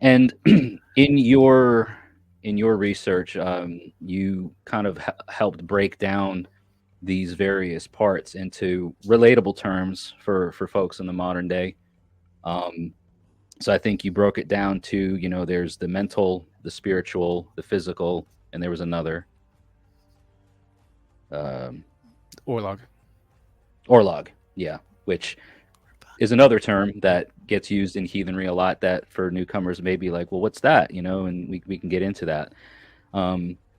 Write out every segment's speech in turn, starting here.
And in your research, you kind of helped break down these various parts into relatable terms for folks in the modern day. Um, so I think you broke it down to, there's the mental, the spiritual, the physical, and there was another um, Orlog. orlog, yeah, which is another term that gets used in heathenry a lot. That for newcomers may be like, well, what's that? And we can get into that.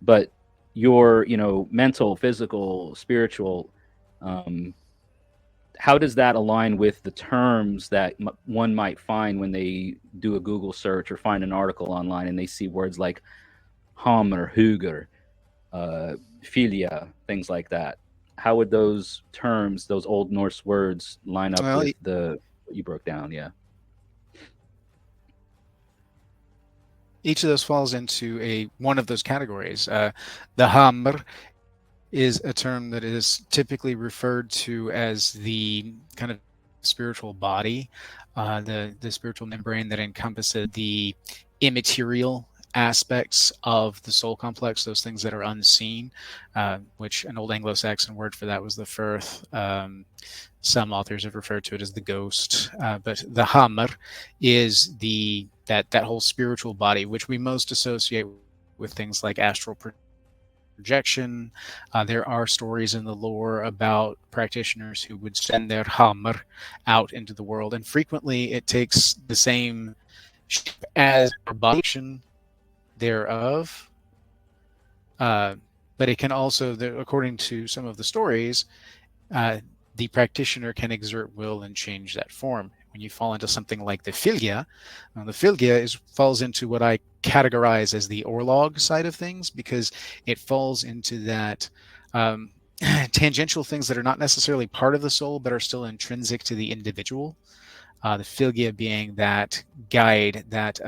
But your, mental, physical, spiritual, um, how does that align with the terms that one might find when they do a Google search or find an article online and they see words like hamr, huger, philia, things like that? How would those terms, those old Norse words, line up Well, with the what you broke down? Yeah. each of those falls into a one of those categories. The hamr is a term that is typically referred to as the kind of spiritual body, the spiritual membrane that encompasses the immaterial aspects of the soul complex, those things that are unseen, which an old Anglo-Saxon word for that was the firth. Some authors have referred to it as the ghost, but the hamr is that whole spiritual body, which we most associate with things like astral projection. There are stories in the lore about practitioners who would send their hamr out into the world, and frequently it takes the same shape as our body thereof. But it can also, according to some of the stories, uh, the practitioner can exert will and change that form. When you fall into something like the filgia falls into what I categorize as the orlog side of things, because it falls into that tangential things that are not necessarily part of the soul, but are still intrinsic to the individual. The filgia being that guide, that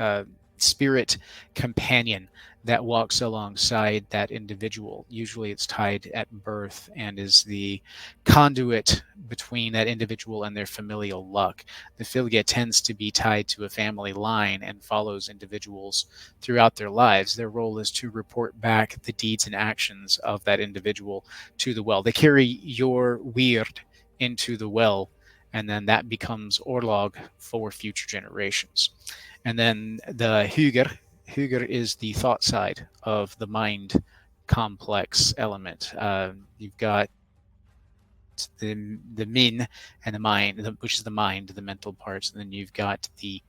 spirit companion that walks alongside that individual. Usually it's tied at birth and is the conduit between that individual and their familial luck. The filgia tends to be tied to a family line and follows individuals throughout their lives. Their role is to report back the deeds and actions of that individual to the well. They carry your weird into the well, and then that becomes orlog for future generations. And then the Huger is the thought side of the mind complex element. You've got the min and the mind, which is the mind, the mental parts, and then you've got the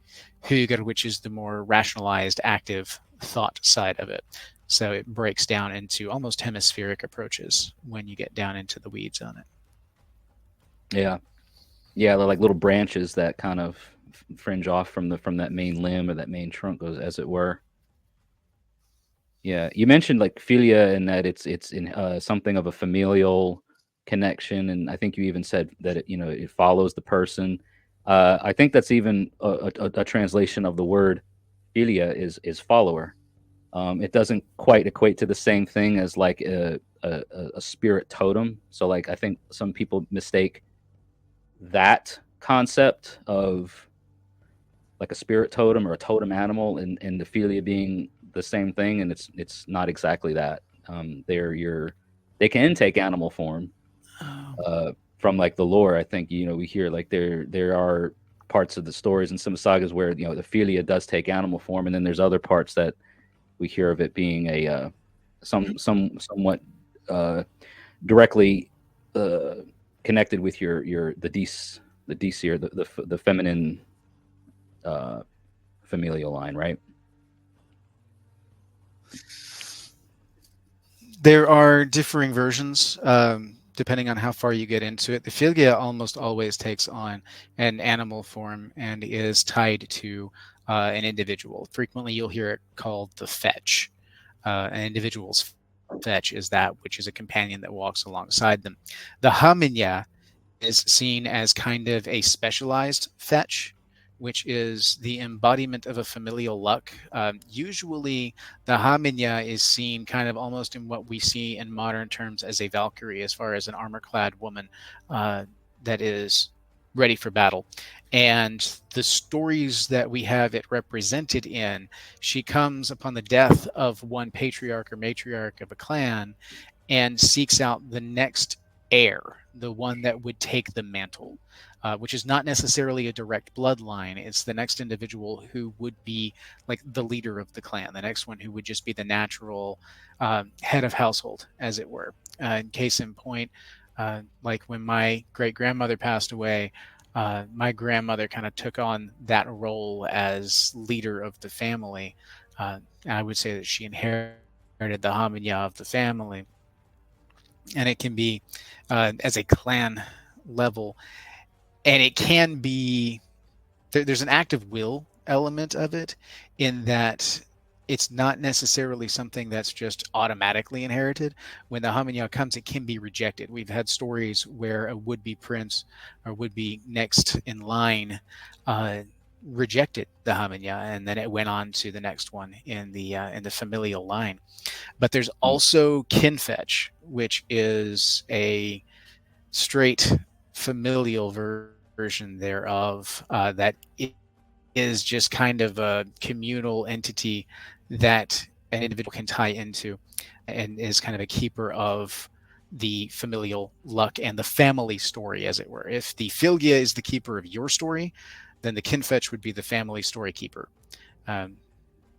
Huger, which is the more rationalized, active thought side of it. So it breaks down into almost hemispheric approaches when you get down into the weeds on it. Yeah. Yeah, they're like little branches that kind of fringe off from that main limb or that main trunk, as it were. Yeah, you mentioned like philia and that it's in something of a familial connection, and I think you even said that it follows the person. I think that's even a translation of the word philia is follower. It doesn't quite equate to the same thing as like a spirit totem. So like I think some people mistake that concept of like a spirit totem or a totem animal and the philia being the same thing, and it's not exactly that. They can take animal form. Oh. From like the lore, I think we hear like there are parts of the stories and some sagas where the philia does take animal form, and then there's other parts that we hear of it being a somewhat uh, directly uh, connected with your the DC or the feminine uh, familial line, right? There are differing versions depending on how far you get into it. The Filgia almost always takes on an animal form and is tied to an individual. Frequently, you'll hear it called the fetch. An individual's fetch is that which is a companion that walks alongside them. The Haminya is seen as kind of a specialized fetch, which is the embodiment of a familial luck. Usually, the Haminya is seen kind of almost in what we see in modern terms as a Valkyrie, as far as an armor clad woman that is ready for battle. And the stories that we have it represented in, she comes upon the death of one patriarch or matriarch of a clan and seeks out the next heir, the one that would take the mantle, which is not necessarily a direct bloodline. It's the next individual who would be like the leader of the clan, the next one who would just be the natural head of household, as it were. Case in point, like when my great grandmother passed away, my grandmother kind of took on that role as leader of the family. I would say that she inherited the Hamanya of the family, and it can be as a clan level, and it can be there's an active will element of it, in that it's not necessarily something that's just automatically inherited. When the Hamanya comes, it can be rejected. We've had stories where a would-be prince or would-be next in line uh, rejected the Hamanya, and then it went on to the next one in the familial line. But there's Mm. also kinfetch, which is a straight familial version thereof, that is just kind of a communal entity that an individual can tie into, and is kind of a keeper of the familial luck and the family story, as it were. If the Filgia is the keeper of your story, then the kinfetch would be the family story keeper. Um,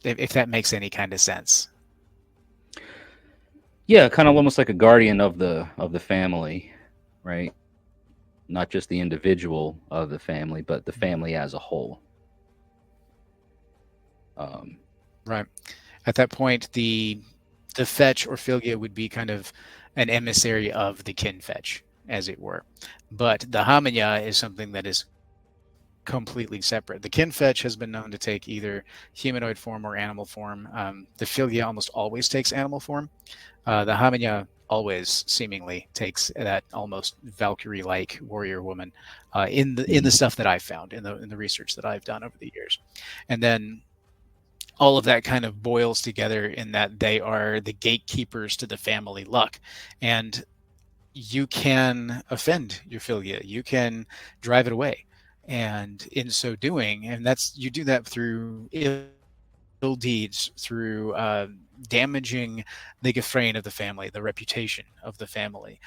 if that makes any kind of sense. Yeah, kind of almost like a guardian of the family, right? Not just the individual of the family, but the family as a whole. Um, Right. At that point, the fetch or Filgia would be kind of an emissary of the kin fetch, as it were. But the Hamanya is something that is completely separate. The kin fetch has been known to take either humanoid form or animal form. The Filgia almost always takes animal form. The Hamanya always seemingly takes that almost Valkyrie-like warrior woman, in the mhm. stuff that I've found, in the research that I've done over the years. And then all of that kind of boils together in that they are the gatekeepers to the family luck. And you can offend your filia, you can drive it away. And in so doing, and that's, you do that through ill deeds, through damaging the gefrain of the family, the reputation of the family,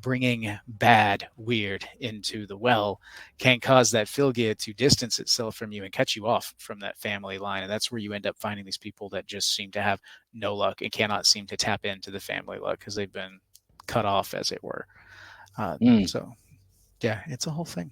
bringing bad, weird into the well, can cause that Filgia to distance itself from you and cut you off from that family line. And that's where you end up finding these people that just seem to have no luck and cannot seem to tap into the family luck because they've been cut off, as it were. Mm. So, yeah, it's a whole thing.